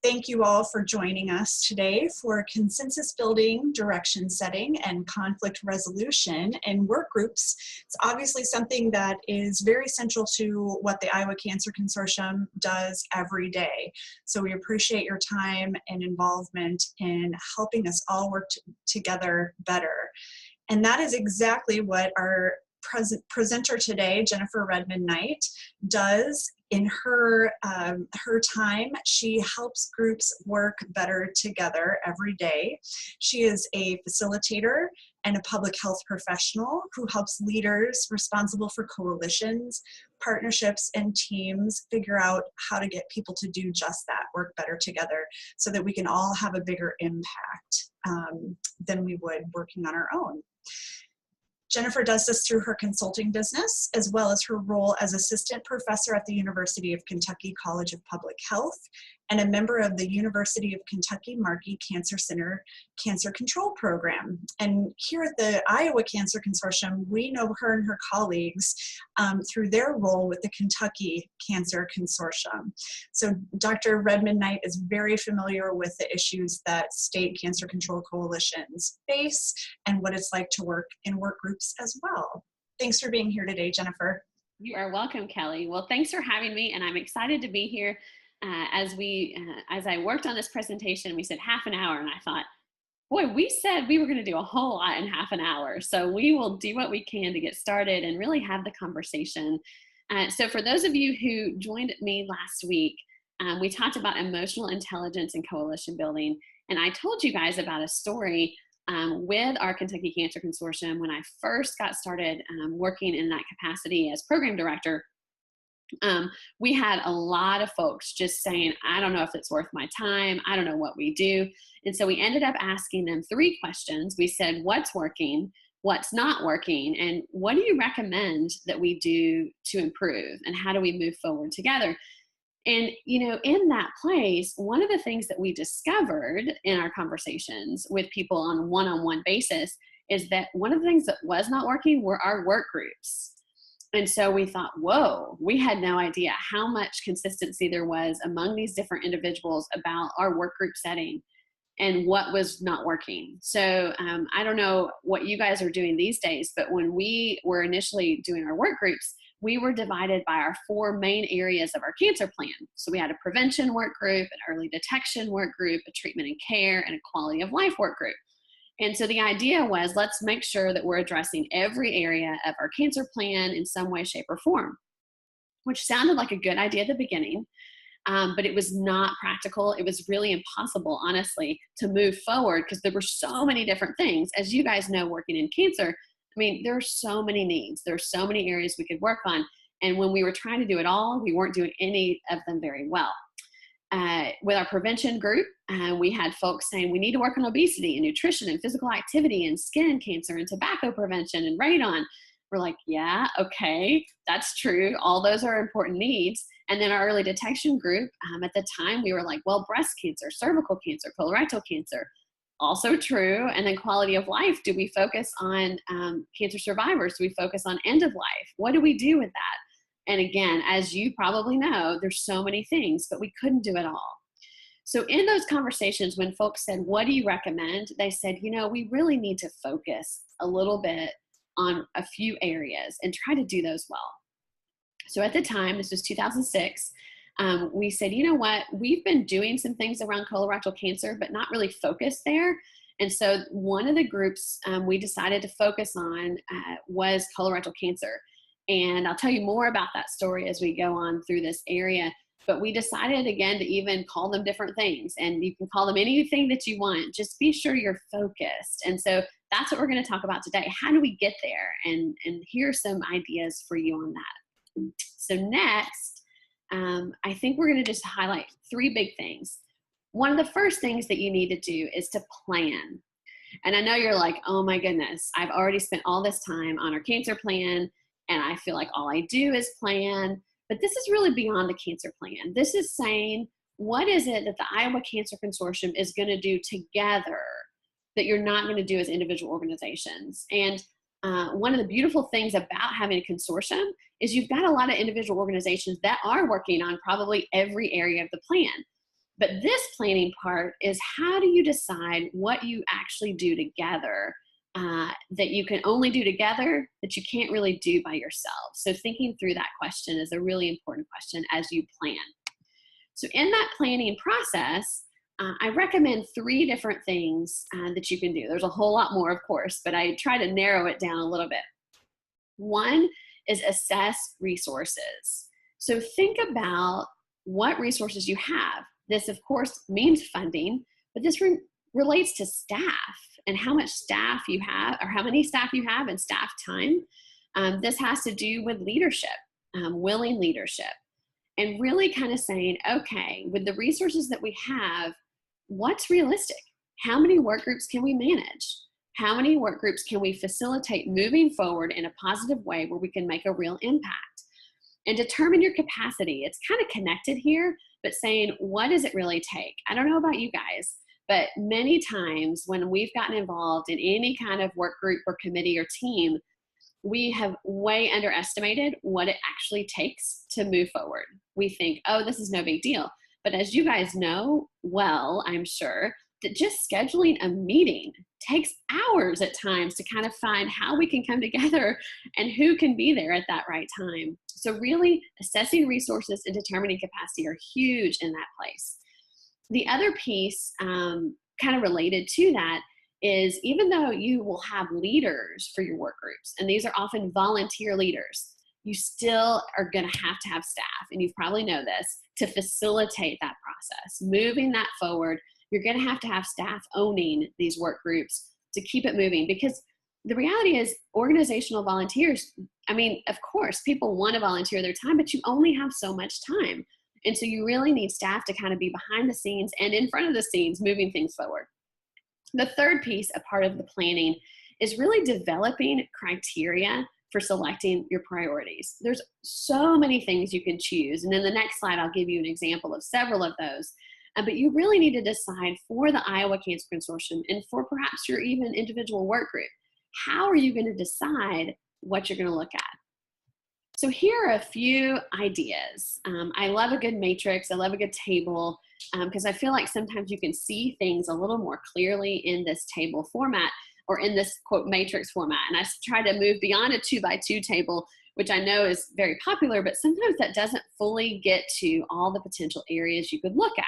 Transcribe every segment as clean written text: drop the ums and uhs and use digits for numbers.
Thank you all for joining us today for consensus building, direction setting, and conflict resolution in work groups. It's obviously something that is very central to what the Iowa Cancer Consortium does every day. So we appreciate your time and involvement in helping us all work together better. And that is exactly what our presenter today, Jennifer Redmond-Knight, does. In her time, she helps groups work better together every day. She is a facilitator and a public health professional who helps leaders responsible for coalitions, partnerships, and teams figure out how to get people to do just that, work better together, so that we can all have a bigger impact than we would working on our own. Jennifer does this through her consulting business, as well as her role as assistant professor at the University of Kentucky College of Public Health and a member of the University of Kentucky Markey Cancer Center Cancer Control Program. And here at the Iowa Cancer Consortium, we know her and her colleagues through their role with the Kentucky Cancer Consortium. So Dr. Redmond-Knight is very familiar with the issues that state cancer control coalitions face and what it's like to work in work groups as well. Thanks for being here today, Jennifer. You are welcome, Kelly. Well, thanks for having me, and I'm excited to be here. As I worked on this presentation, we said half an hour, and I thought, boy, we said we were going to do a whole lot in half an hour. So we will do what we can to get started and really have the conversation. So for those of you who joined me last week, we talked about emotional intelligence and coalition building. And I told you guys about a story with our Kentucky Cancer Consortium when I first got started working in that capacity as program director. We had a lot of folks just saying, I don't know if it's worth my time. I don't know what we do. And so we ended up asking them 3 questions. We said, what's working, what's not working, and what do you recommend that we do to improve, and how do we move forward together? And, you know, in that place, one of the things that we discovered in our conversations with people on a one-on-one basis is that one of the things that was not working were our work groups. And so we thought, whoa, we had no idea how much consistency there was among these different individuals about our work group setting and what was not working. So I don't know what you guys are doing these days, but when we were initially doing our work groups, we were divided by our 4 main areas of our cancer plan. So we had a prevention work group, an early detection work group, a treatment and care, and a quality of life work group. And so the idea was, let's make sure that we're addressing every area of our cancer plan in some way, shape, or form, which sounded like a good idea at the beginning, but it was not practical. It was really impossible, honestly, to move forward because there were so many different things. As you guys know, working in cancer, I mean, there are so many needs. There are so many areas we could work on. And when we were trying to do it all, we weren't doing any of them very well. With our prevention group, we had folks saying we need to work on obesity and nutrition and physical activity and skin cancer and tobacco prevention and radon. We're like, yeah, okay, that's true. All those are important needs. And then our early detection group, at the time, we were like, well, breast cancer, cervical cancer, colorectal cancer, also true. And then quality of life. Do we focus on cancer survivors? Do we focus on end of life? What do we do with that? And again, as you probably know, there's so many things, but we couldn't do it all. So in those conversations, when folks said, what do you recommend? They said, you know, we really need to focus a little bit on a few areas and try to do those well. So at the time, this was 2006, we said, you know what, we've been doing some things around colorectal cancer, but not really focused there. And so one of the groups we decided to focus on was colorectal cancer. And I'll tell you more about that story as we go on through this area. But we decided, again, to even call them different things. And you can call them anything that you want. Just be sure you're focused. And so that's what we're going to talk about today. How do we get there? And here are some ideas for you on that. So next, I think we're going to just highlight 3 big things. One of the first things that you need to do is to plan. And I know you're like, oh my goodness, I've already spent all this time on our cancer plan, and I feel like all I do is plan. But this is really beyond the cancer plan. This is saying, what is it that the Iowa Cancer Consortium is going to do together that you're not going to do as individual organizations? And one of the beautiful things about having a consortium is you've got a lot of individual organizations that are working on probably every area of the plan. But this planning part is, how do you decide what you actually do together that you can only do together, that you can't really do by yourself? So thinking through that question is a really important question as you plan. So in that planning process, I recommend 3 different things that you can do. There's a whole lot more, of course, but I try to narrow it down a little bit. One is assess resources. So think about what resources you have. This, of course, means funding, but this relates to staff and how much staff you have, or how many staff you have, and staff time. This has to do with leadership, willing leadership, and really kind of saying, okay, with the resources that we have, what's realistic? How many work groups can we manage? How many work groups can we facilitate moving forward in a positive way where we can make a real impact? And determine your capacity. It's kind of connected here, but saying, what does it really take? I don't know about you guys, but many times when we've gotten involved in any kind of work group or committee or team, we have way underestimated what it actually takes to move forward. We think, oh, this is no big deal. But as you guys know well, I'm sure, that just scheduling a meeting takes hours at times to kind of find how we can come together and who can be there at that right time. So really assessing resources and determining capacity are huge in that place. The other piece kind of related to that is, even though you will have leaders for your work groups, and these are often volunteer leaders, you still are going to have staff, and you probably know this, to facilitate that process. Moving that forward, you're going to have staff owning these work groups to keep it moving, because the reality is organizational volunteers, I mean, of course, people want to volunteer their time, but you only have so much time. And so you really need staff to kind of be behind the scenes and in front of the scenes moving things forward. The third piece, a part of the planning, is really developing criteria for selecting your priorities. There's so many things you can choose. And in the next slide, I'll give you an example of several of those. But you really need to decide for the Iowa Cancer Consortium, and for perhaps your even individual work group, how are you going to decide what you're going to look at? So here are a few ideas. I love a good matrix. I love a good table, because I feel like sometimes you can see things a little more clearly in this table format, or in this quote matrix format. And I try to move beyond a 2x2 table, which I know is very popular, but sometimes that doesn't fully get to all the potential areas you could look at.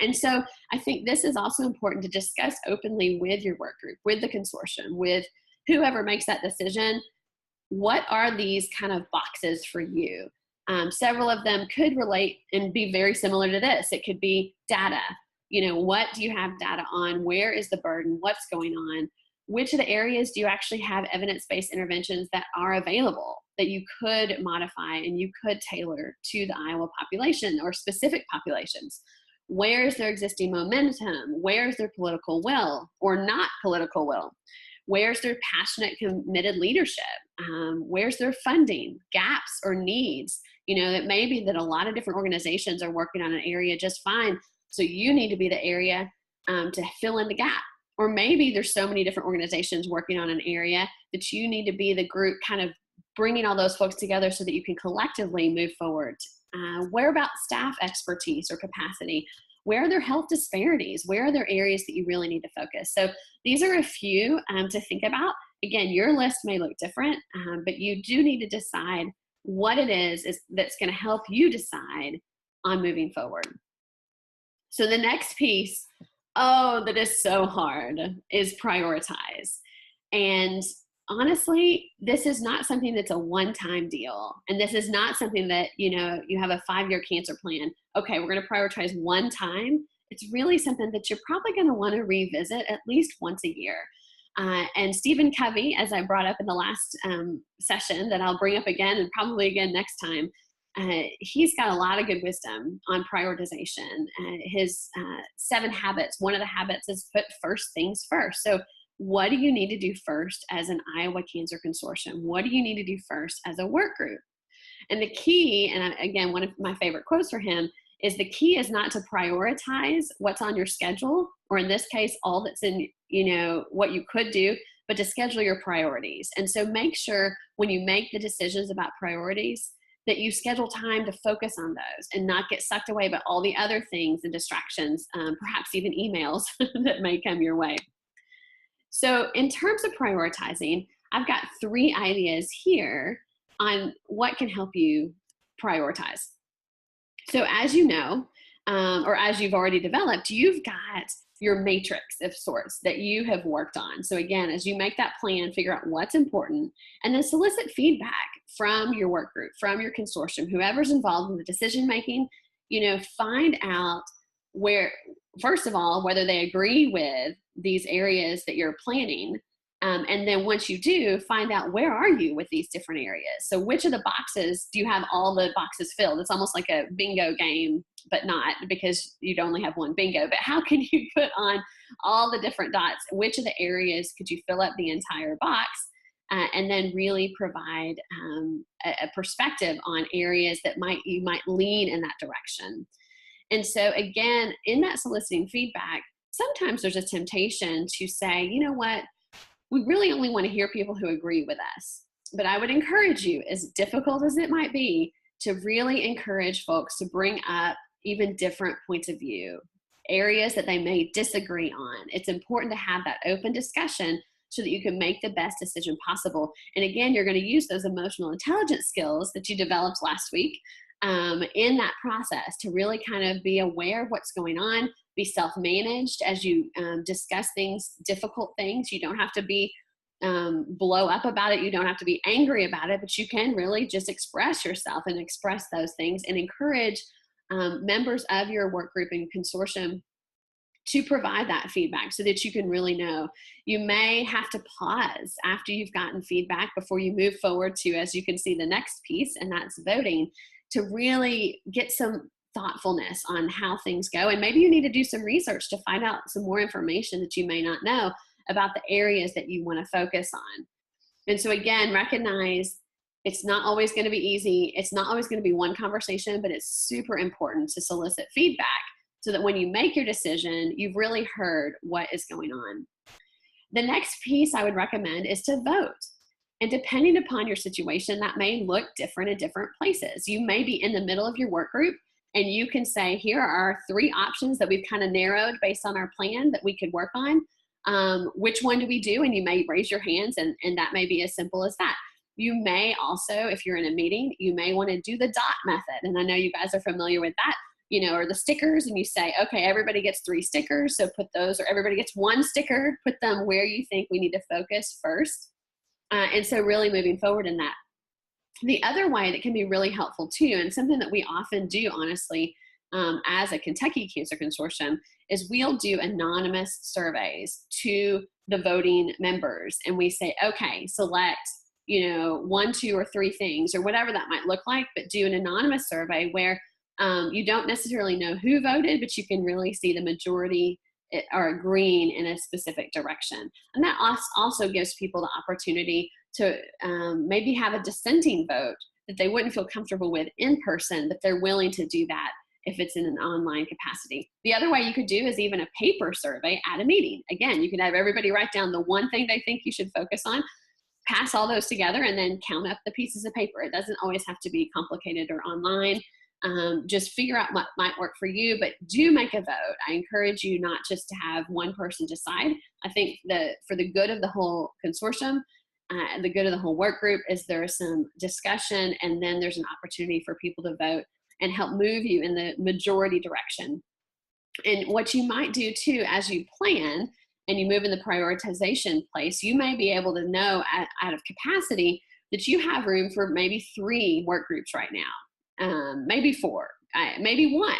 And so I think this is also important to discuss openly with your work group, with the consortium, with whoever makes that decision. What are these kind of boxes for you? Several of them could relate and be very similar to this. It could be data. You know, what do you have data on? Where is the burden? What's going on? Which of the areas do you actually have evidence-based interventions that are available that you could modify and you could tailor to the Iowa population or specific populations? Where is their existing momentum? Where is their political will or not political will? Where's their passionate, committed leadership? Where's their funding, gaps or needs? You know, it may be that a lot of different organizations are working on an area just fine. So you need to be the area to fill in the gap. Or maybe there's so many different organizations working on an area that you need to be the group kind of bringing all those folks together so that you can collectively move forward. Where about staff expertise or capacity? Where are there health disparities? Where are there areas that you really need to focus? So these are a few to think about. Again, your list may look different, but you do need to decide what it is that's going to help you decide on moving forward. So the next piece, that is so hard, is prioritize. And honestly, this is not something that's a one-time deal. And this is not something that, you know, you have a 5-year cancer plan. Okay, we're going to prioritize one time. It's really something that you're probably going to want to revisit at least once a year. And Stephen Covey, as I brought up in the last session that I'll bring up again and probably again next time, he's got a lot of good wisdom on prioritization. His 7 habits, one of the habits is put first things first. So what do you need to do first as an Iowa Cancer Consortium? What do you need to do first as a work group? And the key, and again, one of my favorite quotes for him, is the key is not to prioritize what's on your schedule, or in this case, all that's in, you know, what you could do, but to schedule your priorities. And so make sure when you make the decisions about priorities that you schedule time to focus on those and not get sucked away by all the other things and distractions, perhaps even emails that may come your way. So in terms of prioritizing, I've got 3 ideas here on what can help you prioritize. So as you know, or as you've already developed, you've got your matrix of sorts that you have worked on. So again, as you make that plan, figure out what's important, and then solicit feedback from your work group, from your consortium, whoever's involved in the decision making. Find out where, first of all, whether they agree with these areas that you're planning. And then once you do, find out where are you with these different areas. So which of the boxes do you have all the boxes filled? It's almost like a bingo game, but not, because you'd only have one bingo. But how can you put on all the different dots? Which of the areas could you fill up the entire box? And then really provide a perspective on areas that you might lean in that direction. And so again, in that soliciting feedback, sometimes there's a temptation to say, you know what, we really only want to hear people who agree with us. But I would encourage you, as difficult as it might be, to really encourage folks to bring up even different points of view, areas that they may disagree on. It's important to have that open discussion so that you can make the best decision possible. And again, you're going to use those emotional intelligence skills that you developed last week in that process to really kind of be aware of what's going on, be self-managed as you discuss things, difficult things. You don't have to be blow up about it. You don't have to be angry about it, but you can really just express yourself and express those things and encourage members of your work group and consortium to provide that feedback so that you can really know. You may have to pause after you've gotten feedback before you move forward to, as you can see, the next piece, and that's voting, to really get some thoughtfulness on how things go. And maybe you need to do some research to find out some more information that you may not know about the areas that you want to focus on. And so again, recognize it's not always going to be easy. It's not always going to be one conversation, but it's super important to solicit feedback so that when you make your decision, you've really heard what is going on. The next piece I would recommend is to vote. And depending upon your situation, that may look different in different places. You may be in the middle of your work group and you can say, here are 3 options that we've kind of narrowed based on our plan that we could work on. Which one do we do? And you may raise your hands, and that may be as simple as that. You may also, if you're in a meeting, you may want to do the dot method. And I know you guys are familiar with that, or the stickers, and you say, okay, everybody gets 3 stickers. So put those, or everybody gets 1 sticker, put them where you think we need to focus first. And so really moving forward in that. The other way that can be really helpful too, and something that we often do, honestly, as a Kentucky Cancer Consortium, is we'll do anonymous surveys to the voting members. And we say, okay, select, 1, 2, or 3 things, or whatever that might look like, but do an anonymous survey where you don't necessarily know who voted, but you can really see the majority are agreeing in a specific direction. And that also gives people the opportunity to maybe have a dissenting vote that they wouldn't feel comfortable with in person, but they're willing to do that if it's in an online capacity. The other way you could do is even a paper survey at a meeting. Again, you can have everybody write down the one thing they think you should focus on, pass all those together, and then count up the pieces of paper. It doesn't always have to be complicated or online. Just figure out what might work for you, but do make a vote. I encourage you not just to have one person decide. I think that for the good of the whole consortium, the good of the whole work group, is there's some discussion, and then there's an opportunity for people to vote and help move you in the majority direction. And what you might do too, as you plan and you move in the prioritization place, you may be able to know out of capacity that you have room for maybe 3 work groups right now, maybe 4, maybe 1.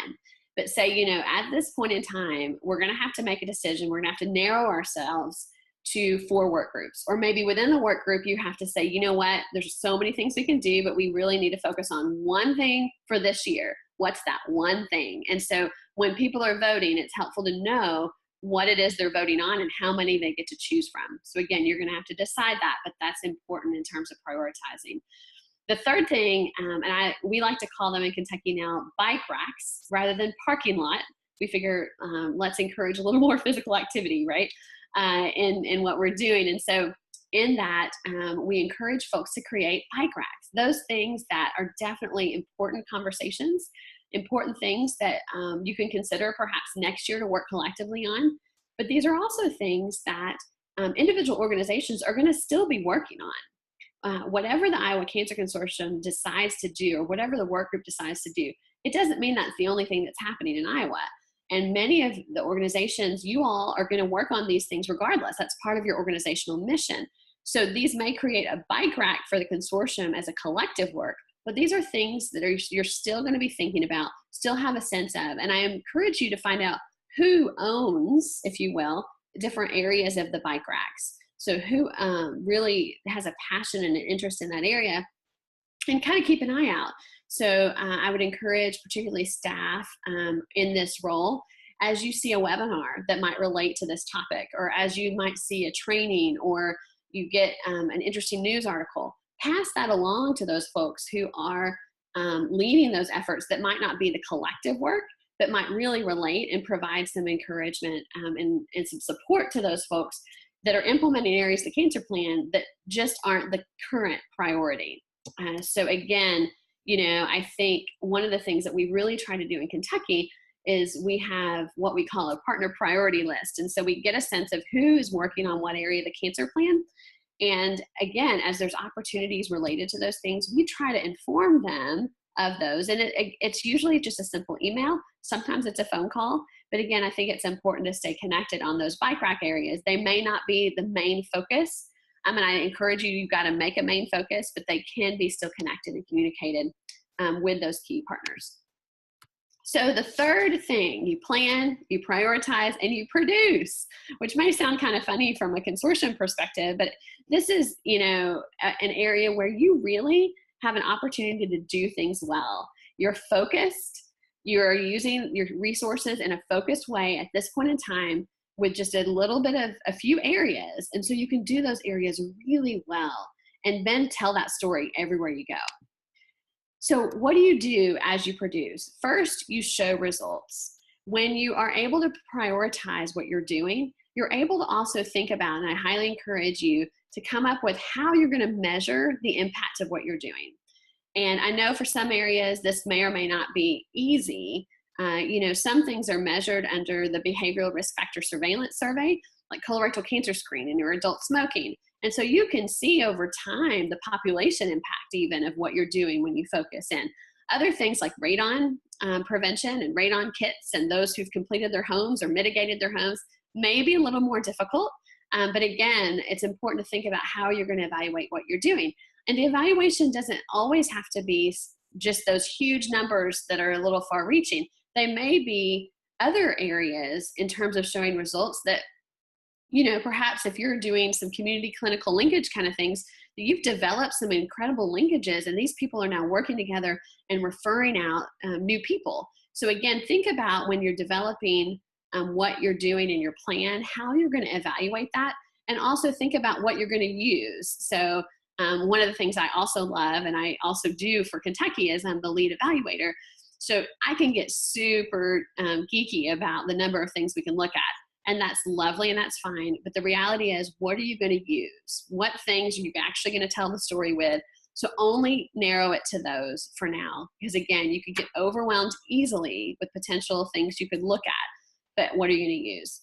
But say, at this point in time, we're going to have to make a decision. We're going to have to narrow ourselves to 4 work groups. Or maybe within the work group, you have to say, you know what, there's so many things we can do, but we really need to focus on one thing for this year. What's that one thing? And so when people are voting, it's helpful to know what it is they're voting on and how many they get to choose from. So again, you're going to have to decide that, but that's important in terms of prioritizing. The third thing, and we like to call them in Kentucky now bike racks rather than parking lot. We figure let's encourage a little more physical activity, right? In what we're doing. And so in that we encourage folks to create bike racks, those things that are definitely important conversations, important things that you can consider perhaps next year to work collectively on. But these are also things that individual organizations are going to still be working on. Whatever the Iowa Cancer Consortium decides to do, or whatever the work group decides to do, it doesn't mean that's the only thing that's happening in Iowa. And many of the organizations, you all are going to work on these things regardless. That's part of your organizational mission. So these may create a bike rack for the consortium as a collective work, but these are things that you're still going to be thinking about, still have a sense of. And I encourage you to find out who owns, if you will, different areas of the bike racks. So who really has a passion and an interest in that area, and kind of keep an eye out. So I would encourage particularly staff in this role, as you see a webinar that might relate to this topic, or as you might see a training, or you get an interesting news article, pass that along to those folks who are leading those efforts that might not be the collective work, but might really relate and provide some encouragement and some support to those folks that are implementing areas of the cancer plan that just aren't the current priority. So again, I think one of the things that we really try to do in Kentucky is we have what we call a partner priority list. And so we get a sense of who's working on what area of the cancer plan. And again, as there's opportunities related to those things, we try to inform them of those. And it's usually just a simple email. Sometimes it's a phone call. But again, I think it's important to stay connected on those bike rack areas. They may not be the main focus. I encourage you, you've got to make a main focus, but they can be still connected and communicated with those key partners. So the third thing, you plan, you prioritize, and you produce, which may sound kind of funny from a consortium perspective, but this is, an area where you really have an opportunity to do things well. You're focused, you're using your resources in a focused way at this point in time with just a little bit of a few areas. And so you can do those areas really well and then tell that story everywhere you go. So what do you do as you produce? First, you show results. When you are able to prioritize what you're doing, you're able to also think about, and I highly encourage you to come up with how you're going to measure the impact of what you're doing. And I know for some areas, this may or may not be easy. Some things are measured under the Behavioral Risk Factor Surveillance Survey, like colorectal cancer screening or adult smoking. And so you can see over time the population impact even of what you're doing when you focus in. Other things like radon prevention and radon kits, and those who've completed their homes or mitigated their homes may be a little more difficult. But again, it's important to think about how you're going to evaluate what you're doing. And the evaluation doesn't always have to be just those huge numbers that are a little far reaching. They may be other areas in terms of showing results that, perhaps if you're doing some community clinical linkage kind of things, you've developed some incredible linkages, and these people are now working together and referring out new people. So again, think about when you're developing what you're doing in your plan, how you're going to evaluate that, and also think about what you're going to use. So one of the things I also love, and I also do for Kentucky, is I'm the lead evaluator. So I can get super geeky about the number of things we can look at. And that's lovely and that's fine. But the reality is, what are you going to use? What things are you actually going to tell the story with? So only narrow it to those for now. Because again, you could get overwhelmed easily with potential things you could look at. But what are you going to use?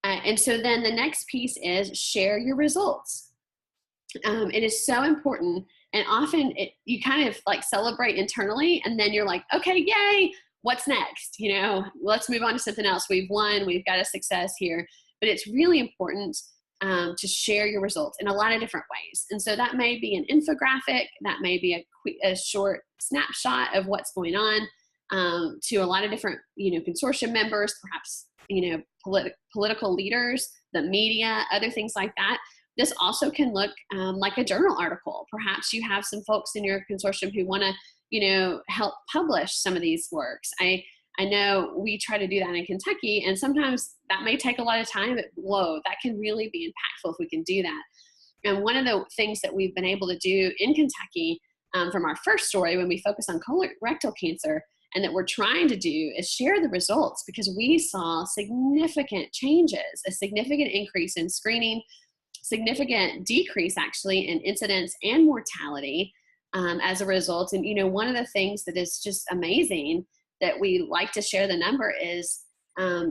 And so then the next piece is share your results. It is so important. And often you kind of like celebrate internally, and then you're like, okay, yay. What's next? Let's move on to something else. We've won, we've got a success here. But it's really important to share your results in a lot of different ways. And so that may be an infographic, that may be a short snapshot of what's going on to a lot of different, consortium members, perhaps, political leaders, the media, other things like that. This also can look like a journal article. Perhaps you have some folks in your consortium who want to help publish some of these works. I know we try to do that in Kentucky, and sometimes that may take a lot of time, but whoa, that can really be impactful if we can do that. And one of the things that we've been able to do in Kentucky from our first story, when we focus on colorectal cancer, and that we're trying to do, is share the results, because we saw significant changes, a significant increase in screening, significant decrease actually in incidence and mortality as a result. And, one of the things that is just amazing that we like to share the number is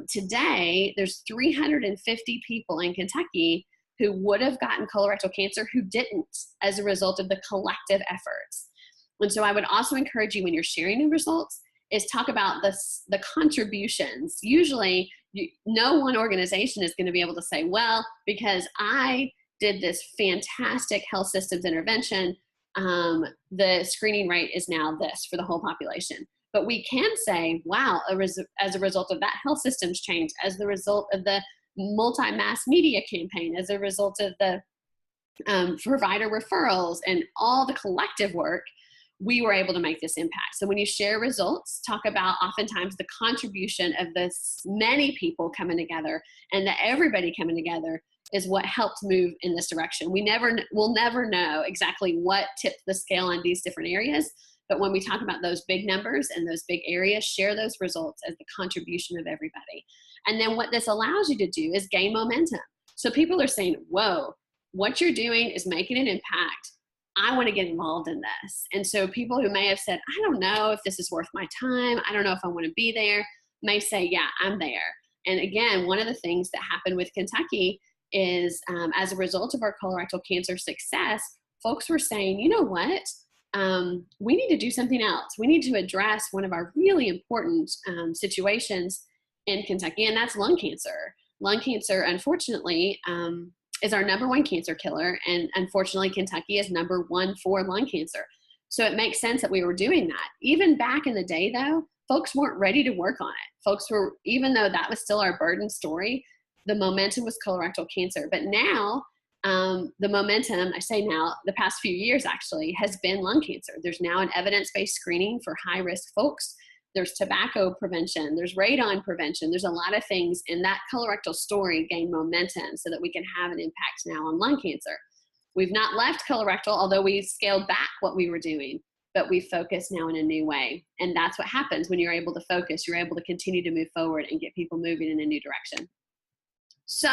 today there's 350 people in Kentucky who would have gotten colorectal cancer who didn't as a result of the collective efforts. And so I would also encourage you, when you're sharing the results, is talk about the contributions. Usually no one organization is going to be able to say, well, because I did this fantastic health systems intervention, the screening rate is now this for the whole population. But we can say, wow, as a result of that health systems change, as the result of the multi-mass media campaign, as a result of the provider referrals and all the collective work, we were able to make this impact. So when you share results, talk about oftentimes the contribution of this many people coming together, and that everybody coming together is what helped move in this direction. We'll never know exactly what tipped the scale on these different areas, but when we talk about those big numbers and those big areas, share those results as the contribution of everybody. And then what this allows you to do is gain momentum. So people are saying, whoa, what you're doing is making an impact. I want to get involved in this. And so people who may have said, I don't know if this is worth my time, I don't know if I want to be there, may say, yeah, I'm there. And again, one of the things that happened with Kentucky is as a result of our colorectal cancer success, folks were saying, you know what? We need to do something else. We need to address one of our really important situations in Kentucky, and that's lung cancer. Lung cancer, unfortunately, is our number one cancer killer, and unfortunately, Kentucky is number one for lung cancer. So it makes sense that we were doing that. Even back in the day, though, folks weren't ready to work on it. Folks were, even though that was still our burden story, the momentum was colorectal cancer. But now, the momentum, I say now, the past few years actually, has been lung cancer. There's now an evidence-based screening for high-risk folks. There's tobacco prevention. There's radon prevention. There's a lot of things, and that colorectal story gained momentum so that we can have an impact now on lung cancer. We've not left colorectal, although we scaled back what we were doing, but we focus now in a new way. And that's what happens when you're able to focus. You're able to continue to move forward and get people moving in a new direction. So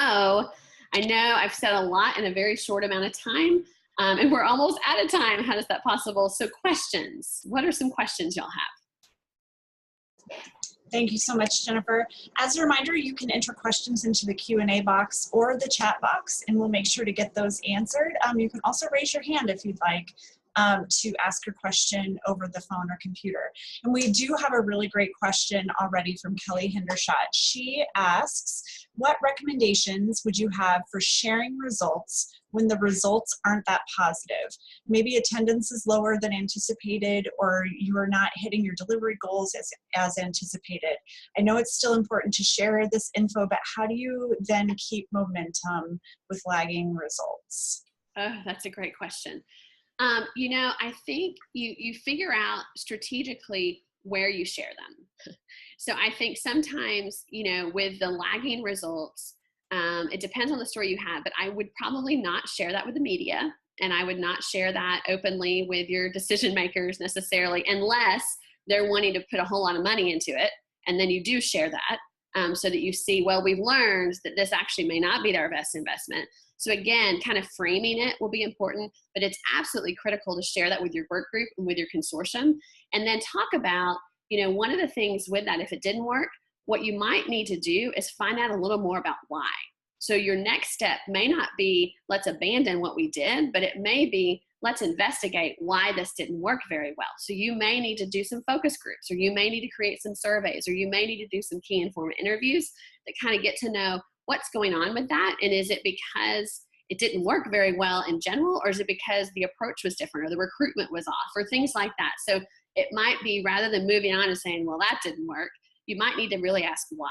I know I've said a lot in a very short amount of time, and we're almost out of time. How is that possible? So questions. What are some questions y'all have? Thank you so much, Jennifer. As a reminder, you can enter questions into the Q&A box or the chat box, and we'll make sure to get those answered. You can also raise your hand if you'd like to ask your question over the phone or computer. And we do have a really great question already from Kelly Hendershot. She asks, what recommendations would you have for sharing results when the results aren't that positive? Maybe attendance is lower than anticipated, or you are not hitting your delivery goals as anticipated. I know it's still important to share this info, but how do you then keep momentum with lagging results? Oh, that's a great question. I think you figure out strategically where you share them. So I think sometimes, with the lagging results, it depends on the story you have, but I would probably not share that with the media, and I would not share that openly with your decision makers necessarily, unless they're wanting to put a whole lot of money into it. And then you do share that so that you see, well, we've learned that this actually may not be our best investment. So again, kind of framing it will be important, but it's absolutely critical to share that with your work group and with your consortium. And then talk about, one of the things with that, if it didn't work, what you might need to do is find out a little more about why. So your next step may not be, let's abandon what we did, but it may be, let's investigate why this didn't work very well. So you may need to do some focus groups, or you may need to create some surveys, or you may need to do some key informed interviews that kind of get to know what's going on with that. And is it because it didn't work very well in general, or is it because the approach was different, or the recruitment was off, or things like that? So it might be, rather than moving on and saying, well, that didn't work, you might need to really ask why.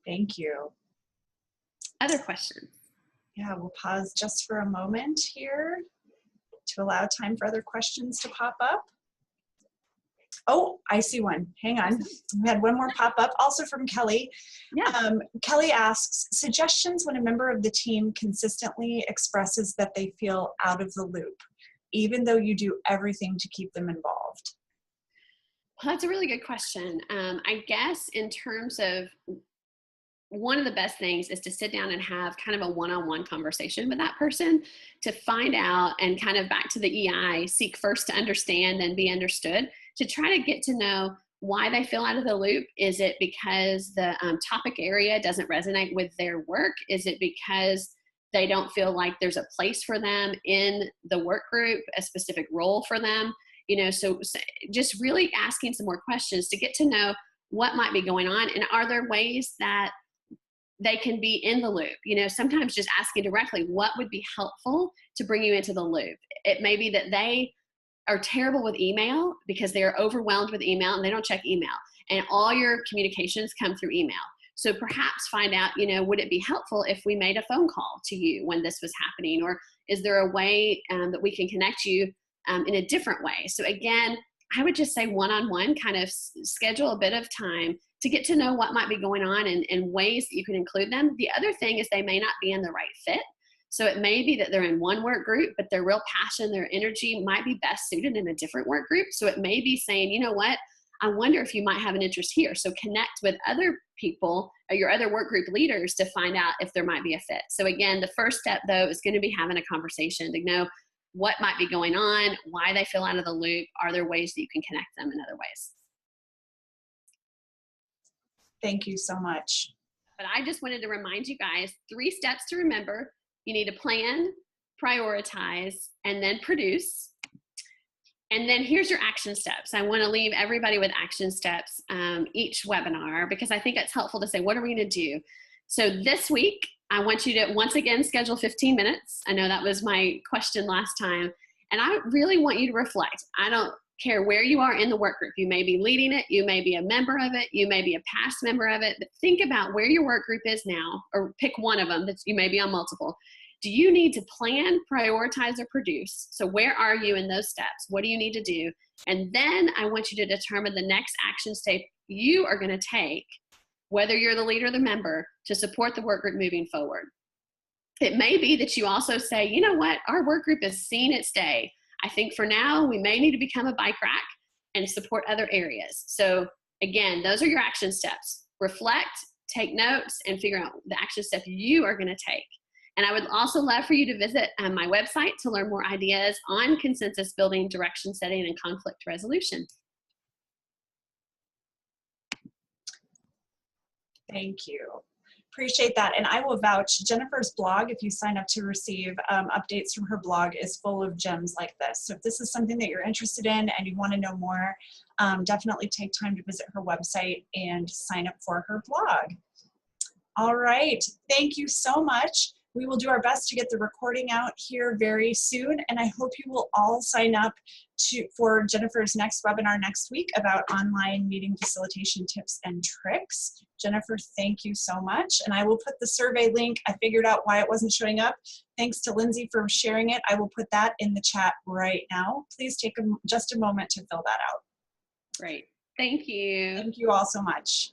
Thank you. Other questions? Yeah, we'll pause just for a moment here to allow time for other questions to pop up. Oh, I see one. Hang on. We had one more pop up, also from Kelly. Yeah. Kelly asks, suggestions when a member of the team consistently expresses that they feel out of the loop, even though you do everything to keep them involved. Well, that's a really good question. I guess in terms of one of the best things is to sit down and have kind of a one-on-one conversation with that person to find out, and kind of back to the EI, seek first to understand and be understood, to try to get to know why they feel out of the loop. Is it because the topic area doesn't resonate with their work? Is it because they don't feel like there's a place for them in the work group, a specific role for them? So just really asking some more questions to get to know what might be going on, and are there ways that they can be in the loop. Sometimes just asking directly, what would be helpful to bring you into the loop? It may be that they are terrible with email because they're overwhelmed with email and they don't check email, and all your communications come through email. So perhaps find out, would it be helpful if we made a phone call to you when this was happening? Or is there a way that we can connect you in a different way? So again, I would just say one-on-one, kind of schedule a bit of time to get to know what might be going on, and ways that you can include them. The other thing is they may not be in the right fit. So it may be that they're in one work group, but their real passion, their energy might be best suited in a different work group. So it may be saying, you know what, I wonder if you might have an interest here. So connect with other people, or your other work group leaders, to find out if there might be a fit. So again, the first step though is going to be having a conversation to know what might be going on, why they feel out of the loop. Are there ways that you can connect them in other ways? Thank you so much. But I just wanted to remind you guys, 3 steps to remember. You need to plan, prioritize, and then produce. And then here's your action steps. I want to leave everybody with action steps each webinar, because I think it's helpful to say, what are we going to do? So this week, I want you to once again schedule 15 minutes. I know that was my question last time. And I really want you to reflect. I don't care where you are in the work group. You may be leading it. You may be a member of it. You may be a past member of it. But think about where your work group is now, or pick one of them. That you may be on multiple. Do you need to plan, prioritize, or produce? So where are you in those steps? What do you need to do? And then I want you to determine the next action step you are going to take, whether you're the leader or the member, to support the work group moving forward. It may be that you also say, you know what, our work group has seen its day. I think for now, we may need to become a bike rack and support other areas. So again, those are your action steps. Reflect, take notes, and figure out the action step you are going to take. And I would also love for you to visit my website to learn more ideas on consensus building, direction setting, and conflict resolution. Thank you. Appreciate that. And I will vouch, Jennifer's blog, if you sign up to receive updates from her blog, is full of gems like this. So if this is something that you're interested in and you want to know more, definitely take time to visit her website and sign up for her blog. All right. Thank you so much. We will do our best to get the recording out here very soon, and I hope you will all sign up for Jennifer's next webinar next week about online meeting facilitation tips and tricks. Jennifer, thank you so much, and I will put the survey link. I figured out why it wasn't showing up. Thanks to Lindsay for sharing it. I will put that in the chat right now. Please take just a moment to fill that out. Great. Thank you. Thank you all so much.